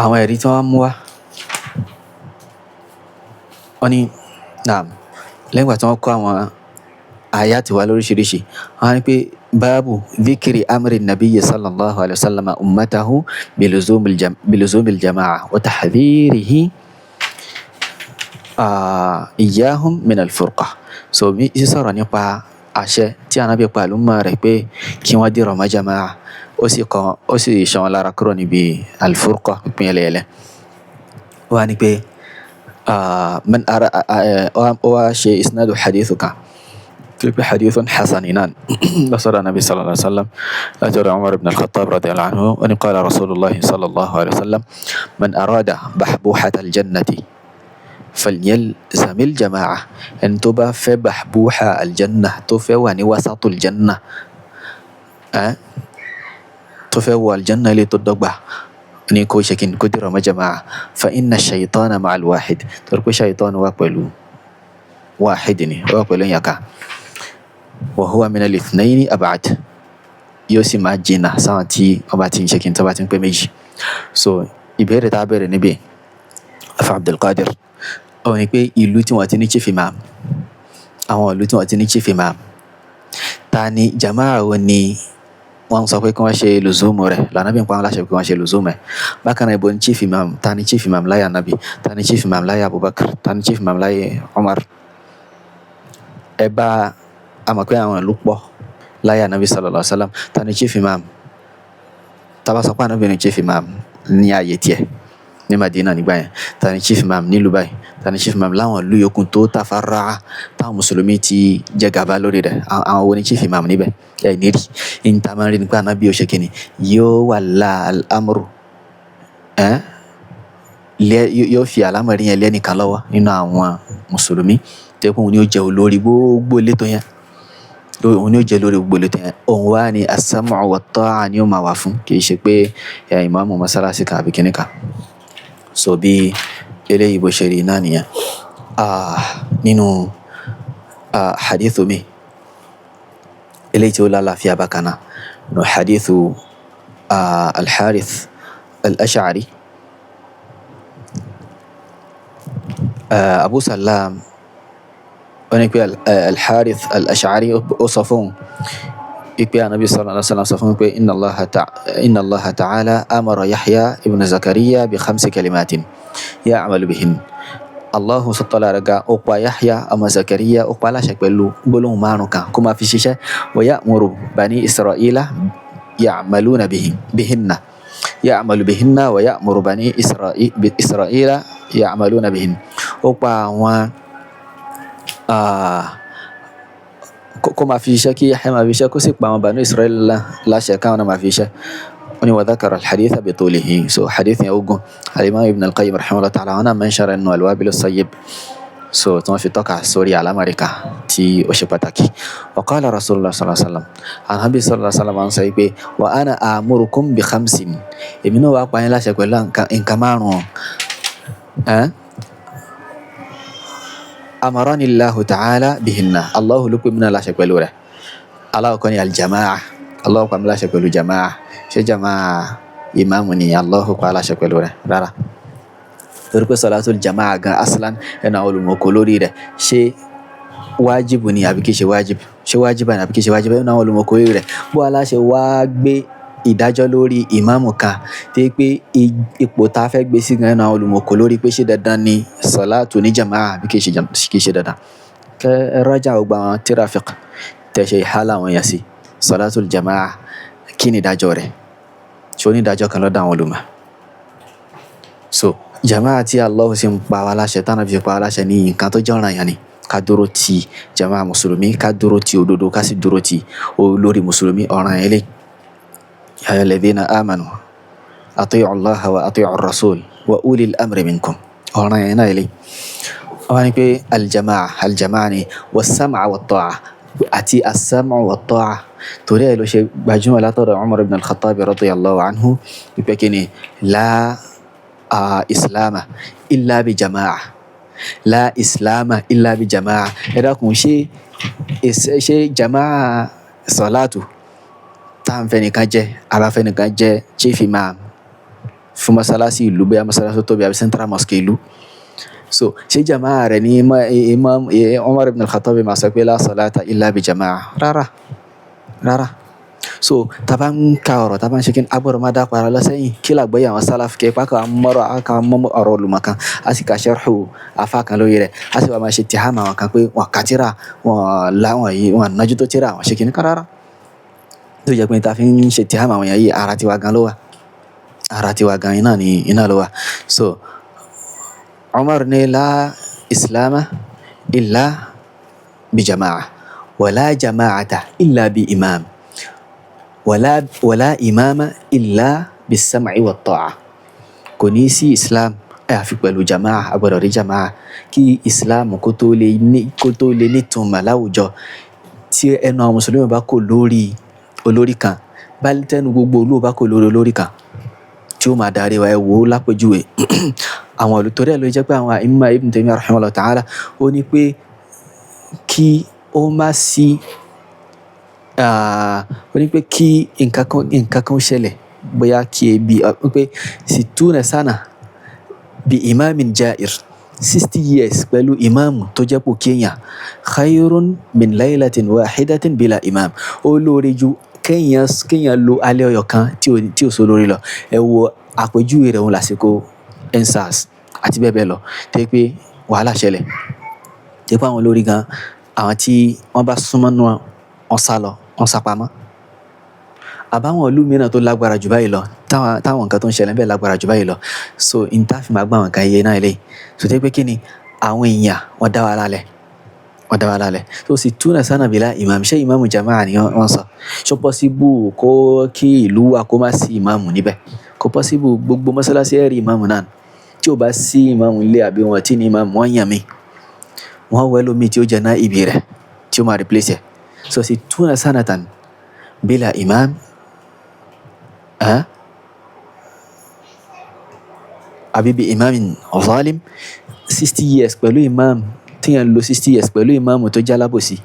àwọn ẹ̀rí tí wọ́n mú wá wọ́n ní naam lẹ́yìn ìgbà tí wọ́n kọ́ àwọn àyàtì wá lóríṣiríṣi wọ́n ní pé báàbù dhikri amri nabiyyi sallallahu alayhi wa sallam ummatahu biluzumil jama'a wa tahdhirihi iyahum min alfurqa so bí sísọ̀rọ̀ nípa àṣẹ tí Ànábì pa àlùmọ́ rẹ̀ pé kí wọ́n dìrọ̀ mọ́ jama'a ó sì ṣan wọn lára kúrò níbi alfurqa pípín yẹlẹyẹlẹ wọ́n ní pé ó wá ṣe isnadu hadithu kan في حديث حسن بصر النبي صلى الله عليه وسلم أجر عمر بن الخطاب رضي الله عنه أن قال رسول الله صلى الله عليه وسلم من أراد بحبوحة الجنة فليلزم الجماعة أن تبا في بحبوحة الجنة تفواني وسط الجنة تفوى الجنة لتدقبه نيكو شكين كدر ما جماعة فإن الشيطان مع الواحد تركو شيطان وقبلو واحد وقبلو يكا وهو من الاثنين أبعد يوسي ما جينا سانتي أباتين شكين تباتين بميجي so ìbéèrè tá a bẹ̀rẹ̀ níbẹ̀ afa Abdulkadir ó ní pé ìlú tí wọ́n ti ní chief imam àwọn ìlú tí wọ́n ti ní chief imam ta ni jama'a wo ni wọ́n sọ pé kí wọ́n ṣe lùzúmù rẹ̀ l'Ànábì ń pa wọ́n láṣẹ pé kí wọ́n ṣe lùzúmù rẹ̀ bákan náà ibo ni chief imam ta ni chief imam láyé Ànábì ta ni chief imam láyé Abubakar ta ni chief imam láyé Umar ẹ bá a mọ̀ pé àwọn ìlú pọ̀ láyé Ànábì sallallahu alaihi wasallam ta ni chief imam tá bá sọ pé Ànábì ni chief imam ní ààyè tiẹ̀ ní Madina nígbà yẹn, ta ni chief imam nílùú báyìí, ta ni chief imam láwọn ìlú yòókù tó tafarra'a táwọn mùsùlùmí ti jẹ gàba lórí rẹ̀, àwọn wo ni chief imam níbẹ̀ ẹ̀ nírí níta máa ń rí nípa Ànábì ó ṣe kíni yóò walla al-amru yóò fi àlámọ̀rí yẹn lẹ́nìkan lọ́wọ́ nínú àwọn mùsùlùmí tó yẹ pé òun ni ó jẹ́ olórí gbogbo létò yẹn, òun ni ó jẹ́ olórí gbogbo létò yẹn, òun wá ní as-sam'u wat-ta'a ni ó máa wà fún, kì í ṣe pé ìmáàmù mọ́sálásí kan àbí kíní kan. So bí eléyìí bó ṣe rí náà nìyẹn. Nínú hadithu mi eléyìí tí ó lálàáfíà bákan náà nínú hadithu al-Harith al-Ash'ari, Abu Salam wọ́n ní pé al-Harith al-Ash'ari ó sọ fún ipe Ànábì sallallahu alaihi wasallam sọ fún pé inna Allaha ta'ala amara Yahya ibn Zakariya bi 5 kalimatin ya'malu bihin. Allahu sọ̀tọ́lá rẹ̀ ga ó pa Yahya ọmọ Zakariya ó pa láṣẹ pẹ̀lú gbólóhùn 5 kan kó máa fi ṣiṣẹ́ wa ya'muru bani Isra'ila ya'maluna bihinna ya'malu bihinna wa ya'muru bani Isra'ila ya'maluna bihin. Ó pa àwọn kó máa fi iṣẹ́ kí Yahya máa fi iṣẹ́ kó sì pa àwọn Banu Israel láṣẹ káwọn náà máa fi iṣẹ́. Wọ́n ní wa dhakara al-haditha bi tulihi, so hadith yẹn ogun al-Imam Ibn al-Qayyim rahimahullah ta'ala wọn náà mention nínú al-Wabil as-Sayyib, so tí wọ́n fi tọ́ka sórí àlámọ̀rí kan tí ó ṣe pàtàkì. Wa qala Rasulullah sallallahu alaihi wasallam, Ànábì sallallahu alaihi wasallam sọ pé wa ana amurukum bi 5, èmi náà wá pa yín láṣẹ pẹ̀lú nǹkan 5 amarani Allahu ta'ala bihinna, Allahu ló pè mí náà láṣẹ pẹ̀lú rẹ̀. Aláwọ̀kọ́ ni al-jama'a, Allahu pa mí láṣẹ pẹ̀lú jama'a, ṣé jama'a ìmáàmù ni Allahu pa láṣẹ pẹ̀lú rẹ̀ rárá, torí pé salatul jama'a gan aslan ẹnu àwọn olùmọ̀kọ́ lórí rẹ̀ ṣé wájìbù ni àbí kìí ṣe wájìbù, ṣé wájìbà ni àbí kìí ṣe wájìbù, ẹnu àwọn olùmọ̀kọ́ lórí rẹ̀ bó aláṣẹ wá gbé ìdájọ́ lórí ìmáàmù kan tí pé ipò tá fẹ́ gbé sí gan ẹnu àwọn olùmọ̀kọ́ lórí pé ṣé dandan ni salatu ní jama'a àbí kìí ṣe dandan. Kẹ́ raja gbogbo àwọn tírà fiqh tẹ́ ṣe ìhálà àwọn yẹn sí salatul jama'a kí ni ìdájọ́ rẹ̀, ṣé ó ní ìdájọ́ kan lọ́dọ̀ àwọn olùmọ̀. So jama'a tí Allah sì ń pa wá láṣẹ tánà fi pa wá láṣẹ ní nǹkan tó jẹ́ ọ̀ranyàn ni ká dúró ti jama'a mùsùlùmí, ká dúró ti òdodo, ká sì dúró ti olórí mùsùlùmí, ọ̀ranyàn eléyìí. Ya ayyuhalladhina amanu ati'u Allah wa ati'u ar-rasul wa ulil amri minkum, ọ̀ranyàn náà eléyìí. Wọ́n ní pé al-jama'a ni was-sam'a wat-ta'a àti as-sam'u wat-ta'a, torí ẹ̀ ló ṣe gbajúmọ̀ látọ̀dọ̀ Umar ibn al-Khattab radiyallahu anhu wípé kí ni la islama illa bi jama'a, la islama illa bi jama'a. Ẹ dákun ṣé jama'a salatu tá ń fẹ́ nìkan jẹ́ abáfẹ́ nìkan jẹ́ chief imam fún masalasi ìlú bóyá masalasi tó tóbi àbí central mosque ìlú, so ṣé jama'a rẹ̀ ní imam Umar ibn al-Khattab máa sọ pé la salata illa bi jama'a rárá. So taba ń ka ọ̀rọ̀ taba ń ṣe kí ni agbọ́dọ̀ máa dá para lọ sẹ́yìn kí làgbọ́yé àwọn salaf kẹ́ pákà mọ́ ọ̀rọ̀ olùmọ̀ kan a sì ka sharhu afa kan lórí rẹ̀ a sì wá máa ṣe tihama àwọn kan pé wọn kà tírà wọn láwọn yìí wọn nájú tó tírà wọn ṣe kí ni ká rárá. Tó jẹ́ pé ta fi ń ṣe tihama àwọn yìí ara tiwa gan ló wà, ara tiwa gan iná ló wà. So Umar ní la islama illa bi jama'a wala jama'ata illa bi imam wala imama illa bis sam'i wat ta'a. Kò ní sí islam àyàfi pẹ̀lú jama'a, agbọ́dọ̀ rí jama'a kí islam kó tó lè nítumọ̀ láwùjọ. Tí ẹnu àwọn mùsùlùmí bá kò lórí olórí kan, bá tẹnu gbogbo olú bá kò lórí olórí kan tí ó máa darí wa, ẹ wò lápèjúwe àwọn olùtọ́rẹ́ ló jẹ́ pé àwọn imam Ibn Taymiyyah rahimahullah ta'ala ó ní pé kí ó má sí ó ní pé kí nǹkan kan ṣẹlẹ̀ bóyá kí ebi pé situna sana bi imamin ja'ir 60 years pẹ̀lú imamu tó jẹ́ pò kéèyàn khayrun min laylatin wahidatin bila imam, ó lóore ju kéèyàn lo alẹ́ ọyọ̀ kan tí ò sọ lórí lọ. Ẹ wo àpèjúwe rẹ̀ wọn lásìkò EndSARS àti bẹ́ẹ̀ bẹ́ẹ̀ lọ tẹ́ pé wàhálà ṣẹlẹ̀ tẹ́ pé àwọn olórí gan àwọn tí wọ́n bá súnmọ́ nù wọn sá lọ wọ́n sá pamọ́. Àbáwọn ìlú mìíràn tó lágbára jù báyìí lọ táwọn nǹkan tó ń ṣẹlẹ̀ bẹ́ẹ̀ lágbára jù báyìí lọ, so n tá fi máa gbá àwọn nǹkan iye náà eléyìí so tẹ́ pé kí ni àwọn èèyàn wọ́n dá wa lálẹ́ so sì túnà sánà bílá ìmáàmù ṣé ìmáàmù jama'a ni wọ́n sọ ṣó pọ́síbù kó kí ìlú wa kó má sí ìmáàmù níbẹ̀ kó pọ́síbù gbogbo mọ́sálásí ẹ̀rí ìmáàmù náà tí ò bá sí ìmáàmù ilé àbí wọn tí ní ìmáàmù wọ́n yàn mí wọ́n wẹ́ lómi tí ó jẹ́ náà ibi rẹ̀ tí ó máa replace ẹ̀ so sì túnà sánà tán bílá ìmáàmù àbí bí ìmáàmù zalim 60 years pẹ̀lú ìmáàmù tí yẹn lo 60 years pẹ̀lú ìmáàmù tó jálábòsí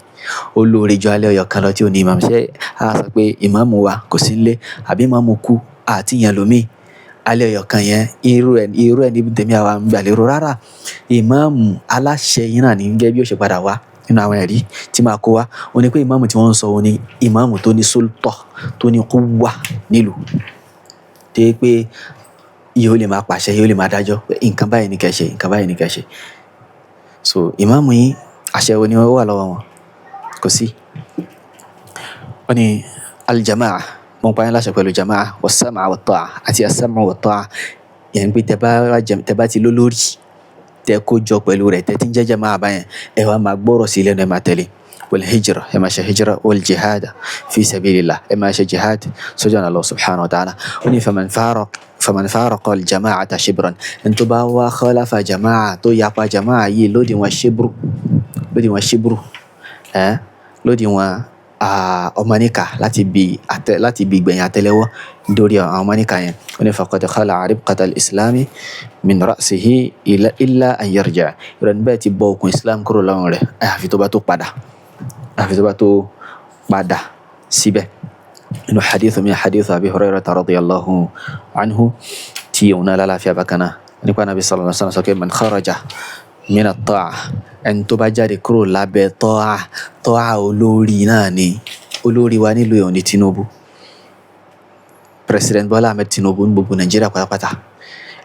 olórí jọ alẹ́ ọyọ̀ kan lọ tí ó ní ìmáàmù ṣe a sọ pé ìmáàmù wa kò sí nílé àbí ìmáàmù kú àti yẹn lómi alẹ́ ọyọ̀ kan yẹn irú ẹ̀ níbi tèmi àwa ń gbàlérò rárá ìmáàmù aláṣẹ yìí náà ní gẹ́gẹ́ bí ó ṣe padà wá nínú àwọn ẹ̀rí tí máa kó wá ó ní pé ìmáàmù tí wọ́n ń sọ ó ní ìmáàmù tó ní sultah tó ní quwwa nílùú tẹ́ pé yóò lè máa pàṣẹ yóò lè máa dájọ́ nǹkan báyìí ní kẹ́ ṣe nǹkan báyìí ní kẹ́ ṣe so ìmáàmù yìí àṣẹ wo ni ó wà lọ́wọ́ wọn kò sí wọ́n ní aljama'a mo ń pa yín láṣẹ pẹ̀lú jama'a was-sam'a wat-ta'a àti as-sam'u wat-ta'a yẹn pé tẹ́ bá ti lólórí tẹ́ kó jọ pẹ̀lú rẹ̀ tẹ́ tí ń jẹ́ jama'a báyẹn ẹ wá máa gbọ́rọ̀ sí lẹ́nu ẹ máa tẹ̀lé والهجرة إما هجرة والجهاد في سبيل الله إما جهاد سجن الله سبحانه وتعالى وني فمن فارق الجماعة شبرا انتو باوا خلف جماعة تو يابا جماعة يي لودي وشبرو lódì wọn ọmọnìkà láti bí gbẹ̀yìn àtẹ́lẹwọ́ dórí àwọn ọmọnìkà yẹn wọn ni faqad khala'a ribqata al-islami min ra'sihi illa an yarja' ìrọ̀lẹ́ bẹ́ẹ̀ ti bọ́ okùn islam kúrò lọ́rùn rẹ̀ àfi tó bá tó padà síbẹ̀ inú hadith Abi Hurairah radiyallahu anhu tí òun náà lálàáfíà bákanáà nípa Nabi sallallahu alaihi wasallam sọ pé man kharaja min at-ta'a ẹni tó bá jáde kúrò lábẹ́ ta'a olórí náà ni olórí wa nílùú ìhòòní Tinubu President Bola Ahmed Tinubu ní gbogbo Nàìjíríà pátápátá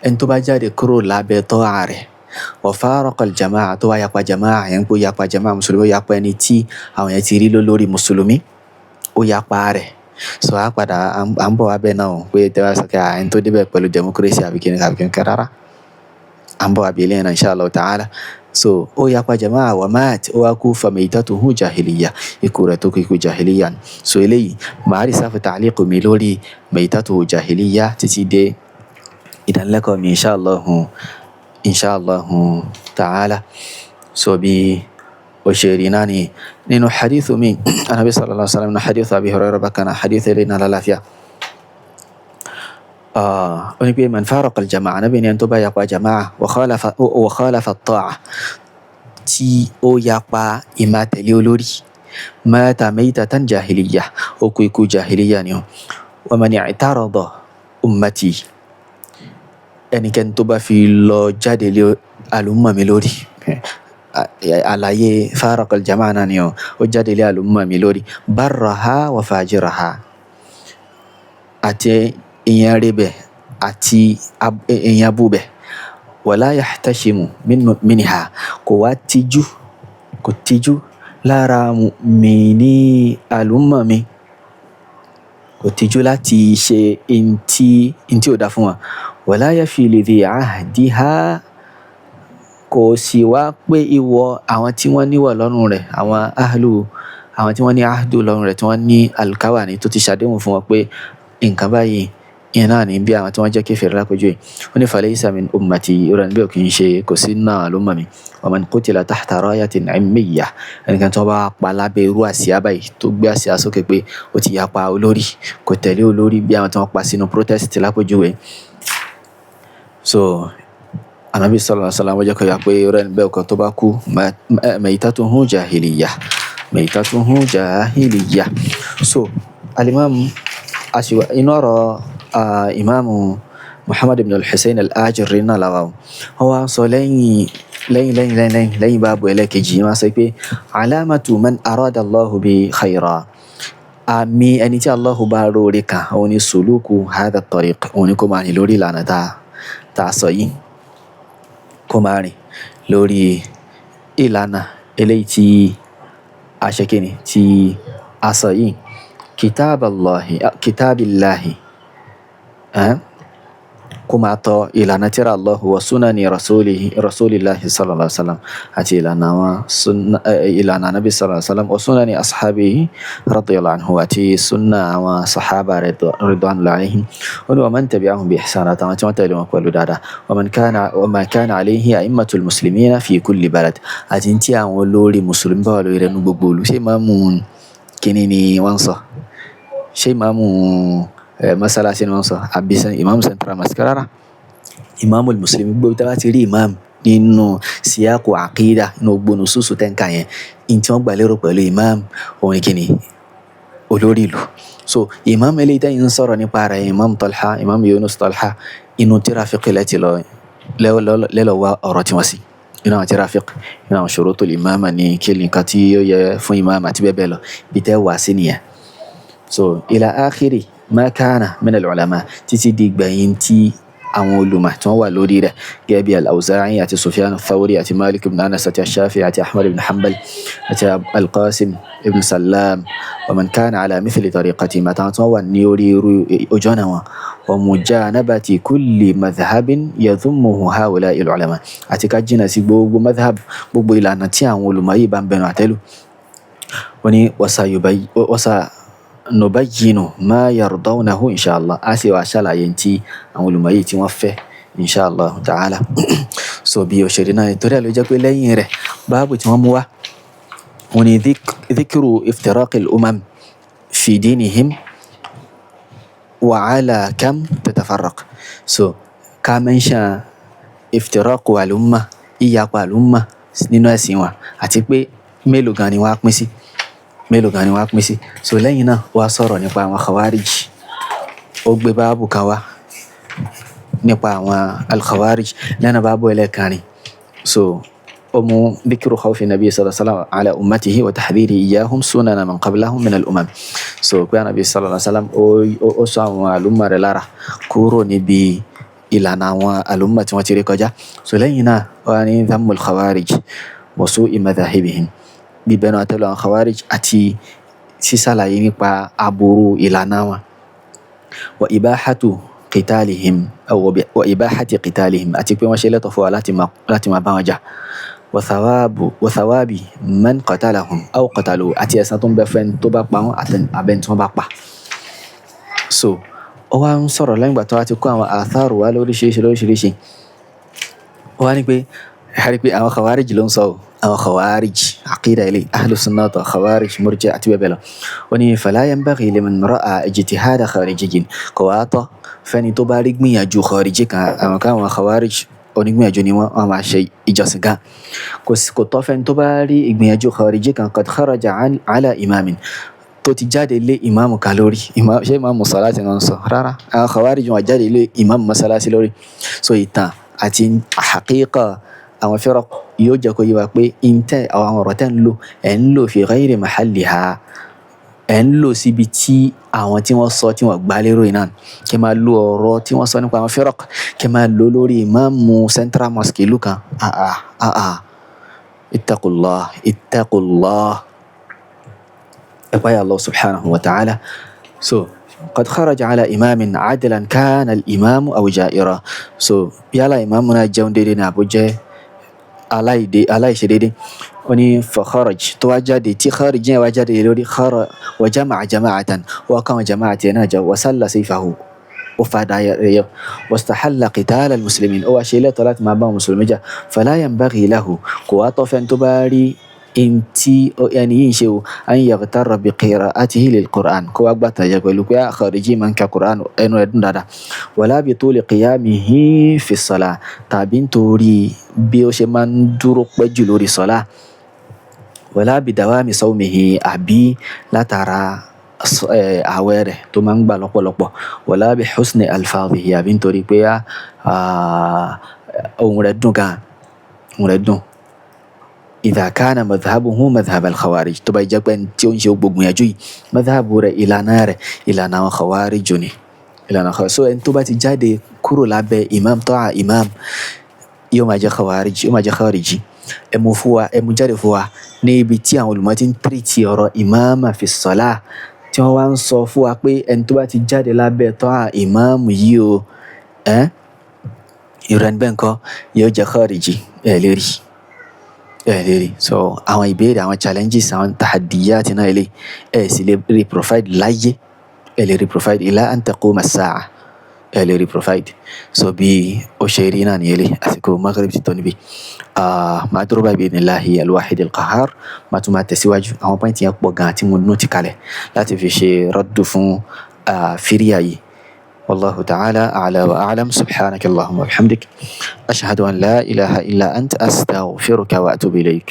ẹni tó bá jáde kúrò lábẹ́ ta'a rẹ̀ wa faraqa al-jama'a tó wá yapa jama'a yẹn kó yapa jama'a mùsùlùmí ó yapa ẹni tí àwọn yẹn ti rí lórí mùsùlùmí ó yapa rẹ̀ so a padà à ń bọ̀ wá bẹ́ẹ̀ náà pé tẹ́wọ́ sọ pé ẹni tó débẹ̀ pẹ̀lú democracy àbí kíni rárá à ń bọ̀ wá bí ilé náà insha Allah ta'ala so ó yapa jama'a wa mat ó wá kú fa maytatuhu jahiliya ikú rẹ̀ tó kú ikú jahiliya so eléyìí màá rí sáfù ta'liq mi lórí maytatuhu jahiliya títí dé ìdánilẹ́kọ̀ọ́ mi insha Allah ta'ala so bí ó ṣe rí náà ni nínú hadithu mi anabi sallallahu alaihi wasallam nínú hadithu Abi Hurairah bákan hadithu eléyìí náà lálàáfíà ó ní pé man faraqa al-jama'a anabi ni ẹni tó bá yapa jama'a wa khalafa at-ta'a tí ó yapa ìmá tẹ̀lé olórí mata maytatan jahiliya ó kú ikú jahiliya ni ó wa man i'tarada ummati ẹnikẹ́ni tó bá fi lọ jáde lé àlùmọ̀ mi lórí àlàyé faraqa al-jama'a náà ni ó jáde lé àlùmọ̀ mi lórí barraha wa fajiraha àti èèyàn rébẹ̀ àti èèyàn búbẹ̀ wala yahtashimu minha kò tijú lára mi àlùmọ̀ mi kò tijú láti ṣe intí ò dá fún wa wala yafi lidhi ahdiha kò sì wá pé ìwọ àwọn tí wọ́n níwọ̀ lọ́rùn rẹ̀ àwọn tí wọ́n ní ahdu lọ́rùn rẹ̀ tí wọ́n ní alkawani tó ti ṣàdéhùn fún wọn pé nǹkan báyìí ìyẹn náà ní bí àwọn tí wọ́n jẹ́ kéfèé lápẹjọ́ yìí ó ní falaysa min ummati ìrọ̀lẹ́ bí òkè ń ṣe kò sí náà ló mọ̀ mí wa man qutila tahta rayatin immiyyah ẹnìkan tó bá pa lábẹ́ irú àsíá báyìí tó gbé àsíá sókè pé ó ti yapa olórí kò tẹ̀lé olórí bí àwọn tí wọ́n pa sínú protest lápẹjọ́ yìí so anabi sallallahu alaihi wasallam wọ́n jẹ́ kó yà pé ìrọ̀lẹ́ bí òkè tó bá kú maytatuhu jahiliyyah so al-imam inú ọ̀rọ̀ imamu Muhammad ibn al-Husayn al-Ajurri náà láwá wọ́n wá sọ lẹ́yìn báàbù ẹlẹ́kejì wọ́n sọ pé alamatu man arada Allahu bi khayra àmì ẹni tí Allahu bá róore kan òun ni suluku hadha at-tariq òun ni kó máa rìn lórí ìlànà tá a sọ yìí kó máa rìn lórí ìlànà eléyìí tí a ṣe kíni tí a sọ yìí kitabillahi kó máa tọ ìlànà tírà Allah wa sunani rasulillahi sallallahu alaihi wasallam àti ìlànà nabi sallallahu alaihi wasallam wa sunani ashabihi radiyallahu anhu àti sunna àwọn sahaba ridwanullahi alaihim wa man tabi'ahum bi ihsan àtàwọn tí wọ́n tẹ̀lé wọn pẹ̀lú dáadáa wa ma kana alayhi a'immatul muslimina fi kulli balad àti tí àwọn olórí mùsùlùmí bá wà lórí rẹ̀ ní gbogbo ìlú. Ṣé ìmáàmù kíní ni wọ́n sọ? Ṣé ìmáàmù masalasi ni wọ́n sọ àbí ìmáàmù central mosque? Rárá, ìmáàmù mùsùlùmí gbogbo tí wọ́n ti rí ìmáàmù nínú síyákù àkídà nínú gbónú súsù tẹ́ǹkà yẹn in tí wọ́n gbà lérò pẹ̀lú ìmáàmù òun kíní olórí ìlú. So ìmáàmù eléyìí tẹ́yìn ń sọ̀rọ̀ nípa rẹ̀ ìmáàmù Talha, ìmáàmù Yunus Talha, inú tírà fiqh láti lẹ́lọ wá ọ̀rọ̀ tí wọ́n sí inú àwọn tírà fiqh inú àwọn shurutul imama ní kí nǹkan tí ó yẹ fún ìmáàmù àti bẹ́ẹ̀ bẹ́ẹ̀ lọ bí tẹ́ wà sí nìyẹn. So ila akhiri ma kana min al-ulama títí di gbẹ̀yìn tí àwọn ulama tí wọ́n wà lórí rẹ̀ gẹ́gẹ́ bí al-Awza'i àti Sufyan al-Thawri àti Malik ibn Anas àti Shafi'i àti Ahmad ibn Hanbal àti al-Qasim ibn Sallam wa man kana ala mithli tariqati ma táwọn tí wọ́n wà ní orí ojú ọ̀nà wọn wa mujanabati kulli madhhabin yadhummuhu ha'ula'i al-ulama àti ká jìnà sí gbogbo madhhab gbogbo ìlànà tí àwọn ulama yìí bá ń bẹnu àtẹ́lù. Wọ́n ní nubayyinu ma yardawnahu inshallah a sì wá ṣàlàyé tí àwọn olùmọ̀ yìí tí wọ́n fẹ́ inshallah ta'ala. So bí ó ṣe rí náà torí ló jẹ́ pé lẹ́yìn rẹ̀ báàbù tí wọ́n mú wá wọ́n ní dhikru iftiraqil umam fi dinihim wa ala kam tatafarraq. So ká mention iftiraqu al-umma ìyapa al-umma nínú ẹ̀sìn wa àti pé mélòó gan ni wọ́n á pín sí so lẹ́yìn náà wá sọ̀rọ̀ nípa àwọn khawarij ó gbé báàbù kan wá nípa àwọn al-khawarij lẹ́nà báàbù ẹlẹ́kàrin. So ó mú dhikru khawfi nabi sallallahu alaihi wasallam ala ummatihi wa tahdhiri iyahum sunana man qablahum min al-umam. So pé nabi sallallahu alaihi wasallam ó sọ àwọn àlùmọ̀ rẹ̀ lára kúrò níbi ìlànà àwọn àlùmọ̀ tí wọ́n ti rí kọjá. So lẹ́yìn náà wá ní dhammul khawarij wa su'i madhahibihim bíbẹ̀nu àtẹ́lù àwọn khawarij àti sísàlàyé nípa aburú ìlànà wọn wa ibahati qitalihim àti pé wọ́n ṣe lẹ́tọ̀ fún wa láti máa bá wọn jà wa thawabi man qatalahum aw qatalu àti ẹ̀san tó ń bẹ fẹ́ni tó bá pa wọn àbẹ́ni tí wọ́n bá pa. So ó wá ń sọ̀rọ̀ lẹ́yìn ìgbà tó wá ti kó àwọn atharu wá lóríṣiríṣi ó wá ní pé àwọn khawarij ló ń sọ àwọn khawarij aqida ilé ahlus sunnah wa khawarij murji'a àti bẹ́ẹ̀ bẹ́ẹ̀ lọ. Wọ́n ní fala yanbaghi liman ra'a ijtihada kharijiyyin kò wá tọ́ fẹ́ni tó bá rí gbìyànjú khariji kan àwọn káwọn khawarij onígbìyànjú ni wọ́n máa ṣe ìjọsìn gan kò tọ́ fẹ́ni tó bá rí ìgbìyànjú khariji kan qad kharaja ala imamin tó ti jáde lé ìmáàmù kan lórí ṣé ìmáàmù salati náà ń sọ rárá àwọn khawarij wọn jáde lé ìmáàmù masalasi lórí. So ìtàn àti haqiqa àwọn firaq yóò jẹ́ kó yé wa pé àwọn ọ̀rọ̀ tẹ́ ń lò fi ghayri mahalliha ẹ̀ ń lò síbi tí àwọn tí wọ́n sọ tí wọ́n gbá lérò iná kí máa lo ọ̀rọ̀ tí wọ́n sọ nípa àwọn firaq kí máa lò lórí ìmáàmù central mosque ìlú kan. ittaqullah ẹ̀páyà Allah subhanahu wa ta'ala. So قد خرج على إمام عادلا كان الإمام أو جائرا. So yálà ìmáàmù náà jẹun dédé ní àbújẹ́ aláìṣe dédé wọ́n ní fa kharaj tó wá jáde tí kharij yẹn wá jáde lórí wa jama'a jama'atan wọ́n káwọn jama'a tiẹ̀ náà jẹ́ wa salla sayfahu ó fàdá yẹ wastahalla qital al-muslimin ó wá ṣe lẹ́tọ̀ láti máa bá mùsùlùmí jà fala yanbaghi lahu kò wá tọ́ fẹ́ni tó bá rí in tí ẹni yìí ń ṣe o an yaghtarra bi qira'atihi lil Qur'an kó wá gbà tàjẹ́ pẹ̀lú pé khariji máa ń ka Qur'an ẹnu ẹ̀dùn dáadáa wala bi tuli qiyamihi fi salah tàbí nítorí bí ó ṣe máa ń dúró pẹ́ jù lórí sọ́lá wala bi dawami sawmihi àbí látara àwẹ̀ rẹ̀ tó máa ń gbà lọ́pọ̀lọpọ̀ wala bi husni alfadhihi àbí nítorí pé ohun rẹ̀ dùn gan ohun rẹ̀ dùn. إذا كان مذهبه مذهب الخوارج تبا جاكبن تيون شو بوغ مياجوي مذهب رẹ̀ ìlànà àwọn khawarij ni ìlànà khawarij. So en tó bá ti jáde kúrò lábẹ́ imam ta'a imam yóò máa jẹ́ khawarij yóò máa jẹ́ khariji ẹ mú jáde fún wa ní ibi tí àwọn olùmọ̀ ti ń tírìtì ọ̀rọ̀ imama fi salah tí tí wọ́n wá ń sọ fún wa pé ẹni tó bá ti jáde lábẹ́ tọ́ ìmáàmù yìí o irú ẹni bẹ́ẹ̀ ńkọ́ yóò jẹ́ khariji ẹ̀ lérí so àwọn ìbéèrè àwọn challenges àwọn tahadiyat náà ilé ẹ̀ sì lè rí provide láyé ẹ̀ lè rí provide ila an taquma as-sa'a ẹ̀ lè rí provide so bí ó ṣe rí náà nìyẹn lé àsìkò maghrib ti tó níbí màá dúró báyìí bi'idhnillahi al-wahid al-qahhar màá tún máa tẹ̀síwájú àwọn pọ́ìntì yẹn pọ̀ gan tí mo nù ti kalẹ̀ láti fi ṣe raddu fún fíríà yìí. والله تعالى أعلى وأعلم سبحانك اللهم وبحمدك أشهد أن لا إله إلا أنت أستغفرك وأتوب إليك.